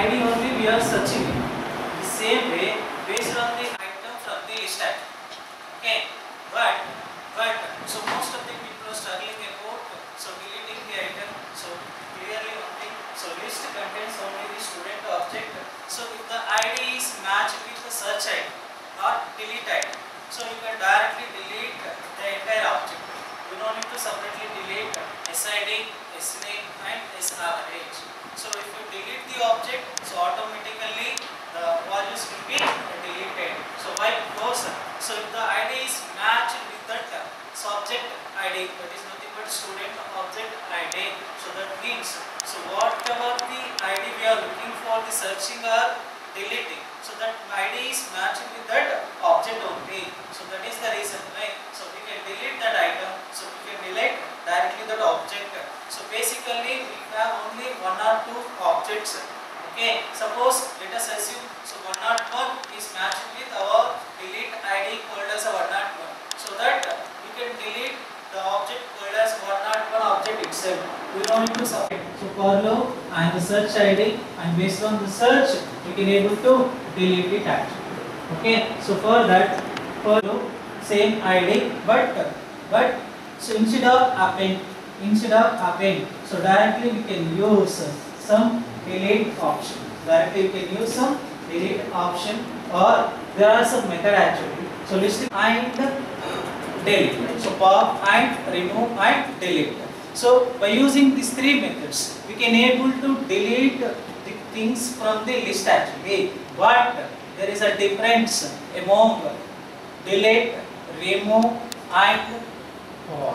ID only we are searching it. The same way based on the item from the list item. Okay, but so most of the people are struggling about deleting the item. So clearly one thing, list contains only the student object. So if the ID is matched with the search ID, not delete item, so you can directly delete the entire object. You don't need to separately delete SID, SName and SRH. So if you delete the object, so automatically the values will be deleted. So why? Because so if the ID is matched with that subject ID, that is nothing but student object ID. So that means whatever the ID we are looking for the searching or deleting, so that ID is matching with that object only. So that is the reason why we can delete that item. So we can delete directly that object. So basically we have only one or two objects. Okay, suppose let us assume 101 is matched with our delete ID called as 101. So that we can delete the object called as 101 object itself. We don't need to separate. So for loop and the search ID, and based on the search we can able to delete it actually. Okay, so for that, for loop same ID, but so instead of append, so directly we can use some delete option. Directly we can use some delete option, or there are some method actually. So list and delete. So pop and remove and delete. So by using these three methods, we can able to delete the things from the list actually. But there is a difference among delete, remove and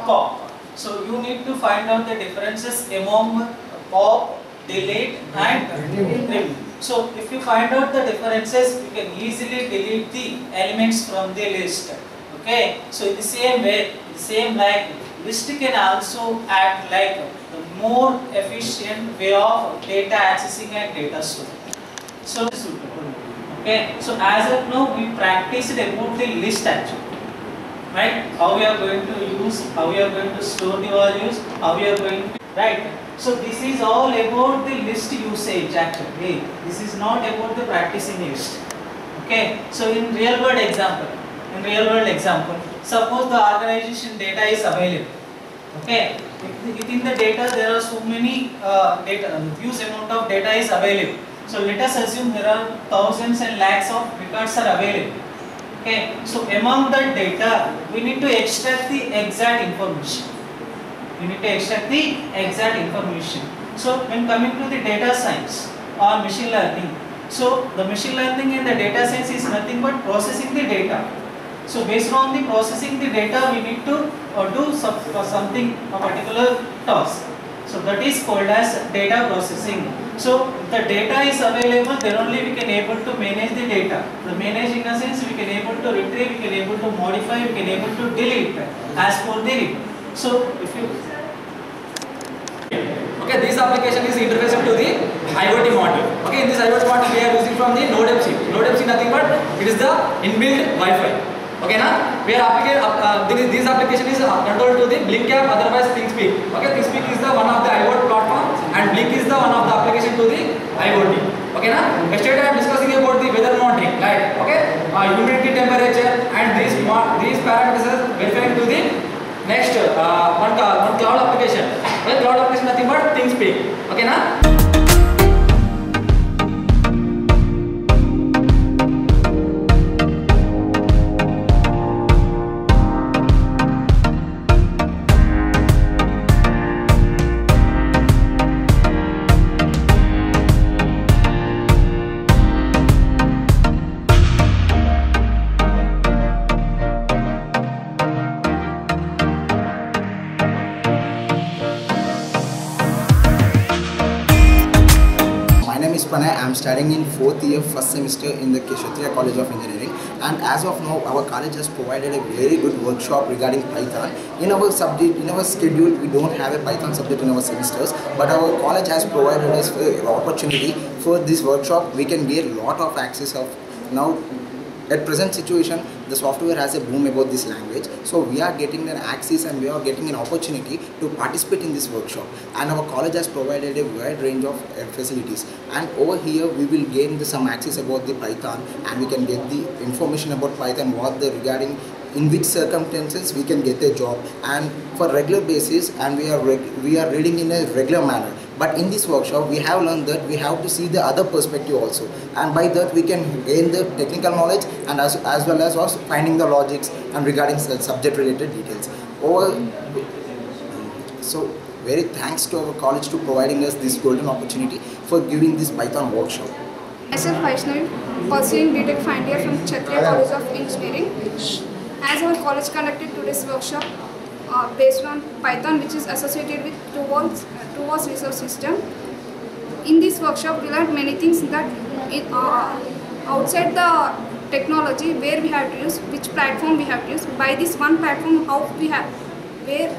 pop. So you need to find out the differences among pop, delete and remove. So if you find out the differences, you can easily delete the elements from the list. Okay, so in the same way, like list can also act like the more efficient way of data accessing and data storing. So okay, so as of now we practiced about the list actually, right? How we are going to use, how we are going to store the values, how we are going to, right? So this is all about the list usage actually. This is not about the practicing list. Okay, so in real world example, suppose the organization data is available. Okay, within the data there are so many huge amount of data is available. So let us assume there are thousands and lakhs of records are available. Okay, so among the data we need to extract the exact information. So when coming to the data science or machine learning, so the machine learning and the data science is nothing but processing the data. So based on the processing the data, we need to do something, a particular task. So that is called as data processing. So if the data is available, then only we can able to manage the data. The manage in a sense we can able to retrieve, we can able to modify, we can able to delete as per the request. So if you okay, this application is interfacing to the IoT module. Okay, in this IoT module we are using from the NodeMC. NodeMC nothing but it is the inbuilt Wi-Fi. Okay, now we are this application is controlled to the Blink app, otherwise ThinkSpeak. Okay, ThinkSpeak is the one of the IoT platform and Blink is the one of the application to the IoT. Okay, now yesterday I am discussing about the weather monitoring, like okay, humidity, temperature, and these parameters are verifying to the next one cloud application. Well, cloud application nothing but ThinkSpeak. Okay, now. I am studying in 4th year, 1st semester in the Kshatriya College of Engineering, and as of now our college has provided a very good workshop regarding Python. In our subject, in our schedule, we don't have a Python subject in our semesters, but our college has provided us an opportunity for this workshop. We can get a lot of access of now at present situation, the software has a boom about this language. So we are getting an access and we are getting an opportunity to participate in this workshop. And our college has provided a wide range of facilities. And over here we will gain some access about the Python, and we can get the information about Python, what the regarding in which circumstances we can get a job, and for regular basis, and we are reading in a regular manner. But in this workshop we have learned that we have to see the other perspective also, and by that we can gain the technical knowledge and as well as also finding the logics and regarding subject related details. So very thanks to our college to providing us this golden opportunity for giving this Python workshop. Myself Vaishnavi, pursuing BTech final year from Kshatriya College of Engineering. As our college conducted today's workshop based on Python, which is associated with TrueVALS resource system. In this workshop, we learned many things that outside the technology, where we have to use, which platform we have to use. By this one platform, how we have, where,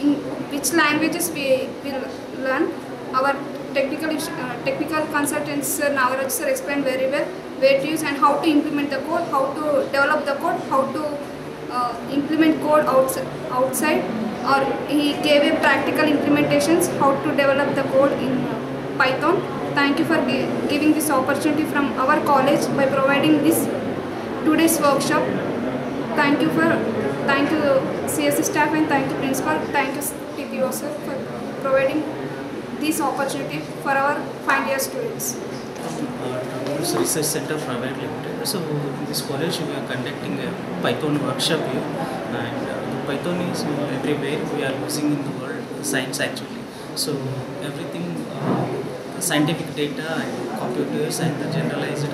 in which languages we will learn. Our technical consultants, Nagaraj sir explained very well where to use and how to implement the code, how to develop the code, how to implement code outside, or he gave a practical implementations how to develop the code in Python. Thank you for giving this opportunity from our college by providing this today's workshop. Thank you CSE staff, and thank you principal, thank you TPO sir for providing this opportunity for our final year students. TrueVALS Research Center Private Limited. So in this college we are conducting a Python workshop here, and Python is everywhere. We are using in the world science actually. So everything, scientific data and computers and the generalized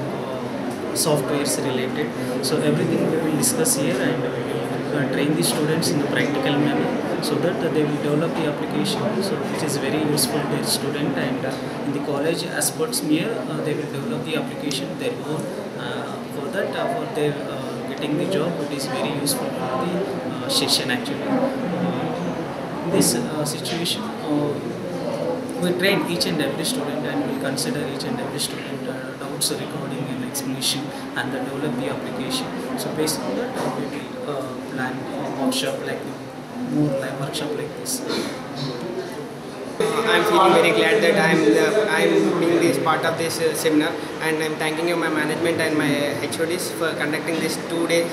softwares related. So everything we will discuss here, and we will train the students in the practical manner, so that they will develop the application. So it is very useful to the student, and in the college experts here, they will develop the application their own. For that, for their getting the job, it is very useful for the session actually. In this situation, we train each and every student, and we consider each and every student doubts recording and explanation, and then develop the application. So based on that, we will plan a workshop more live workshop like this. I'm feeling very glad that I'm being this part of this seminar, and I'm thanking you, my management and my HODs for conducting this 2-day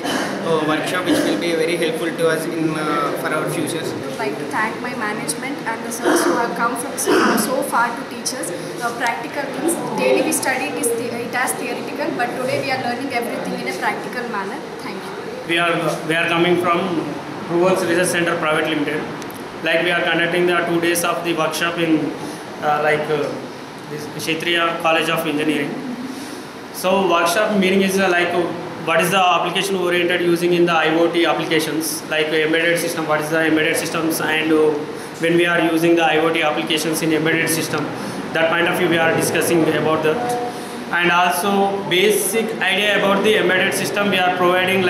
workshop, which will be very helpful to us in for our futures. I would like to thank my management and the sirs who have come from so far to teach us practical things. Daily we study it as theoretical, but today we are learning everything in a practical manner. Thank you. We are coming from TrueVALS Research Center Private Limited. Like we are conducting the 2 days of the workshop in this Kshatriya College of Engineering. So workshop meaning is what is the application oriented using in the IoT applications, like embedded system, what is the embedded systems, and when we are using the IoT applications in embedded system, that point of view we are discussing about that. And also basic idea about the embedded system, we are providing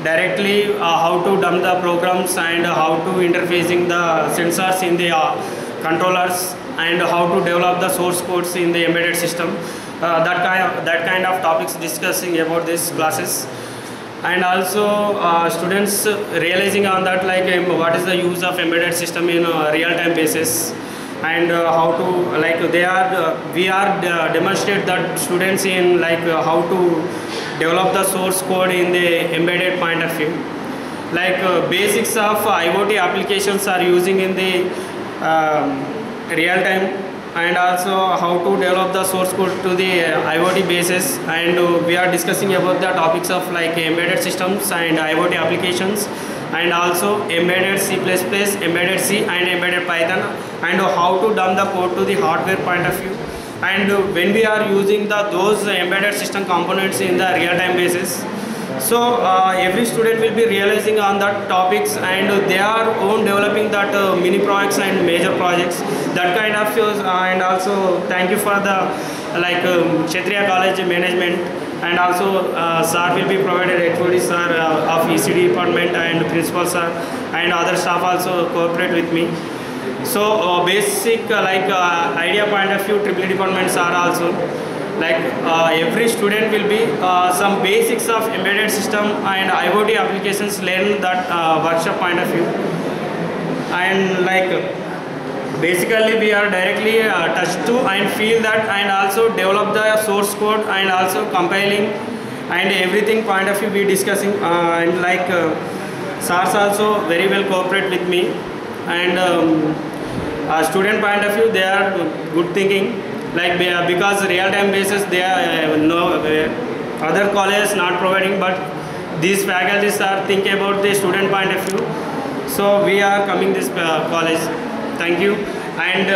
directly how to dump the programs and how to interfacing the sensors in the controllers, and how to develop the source codes in the embedded system. That kind of topics discussing about these classes. And also students realizing on that what is the use of embedded system in a real-time basis, and how to we are demonstrate that students in how to develop the source code in the embedded point of view. Basics of IoT applications are using in the real time, and also how to develop the source code to the IoT basis. And we are discussing about the topics of embedded systems and IoT applications, and also embedded C++, embedded C and embedded Python, and how to dump the code to the hardware point of view. And when we are using those embedded system components in the real-time basis, so every student will be realizing on that topics, and they are own developing that mini projects and major projects, that kind of shows. And also thank you for the Kshatriya College management, and also sir will be provided, HOD sir of ECD department and principal sir and other staff also cooperate with me. So basic idea point of view, EEE departments are also, Like every student will be some basics of embedded system and IoT applications learn that workshop point of view. And like basically we are directly touched to and feel that, and also develop the source code and also compiling and everything point of view we discussing, and like SARs also very well cooperate with me, and student point of view they are good thinking, like because real time basis they are no other colleges not providing, but these faculties are thinking about the student point of view. So we are coming this college. Thank you, and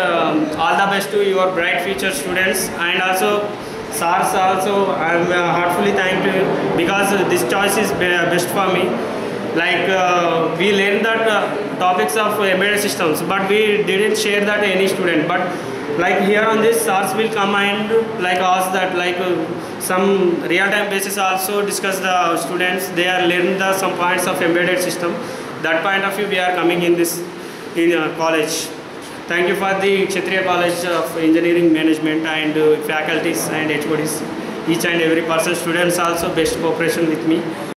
all the best to your bright future students, and also SARs also I am heartfully thank you because this choice is best for me. Like we learned that topics of embedded systems, but we didn't share that to any student. But like here on this, SARs will come and like ask that like some real-time basis also discuss the students. They are learning the some points of embedded system. That point of view we are coming in this college. Thank you for the Kshatriya College of Engineering Management and faculties and HODs. Each and every person, students also best cooperation with me.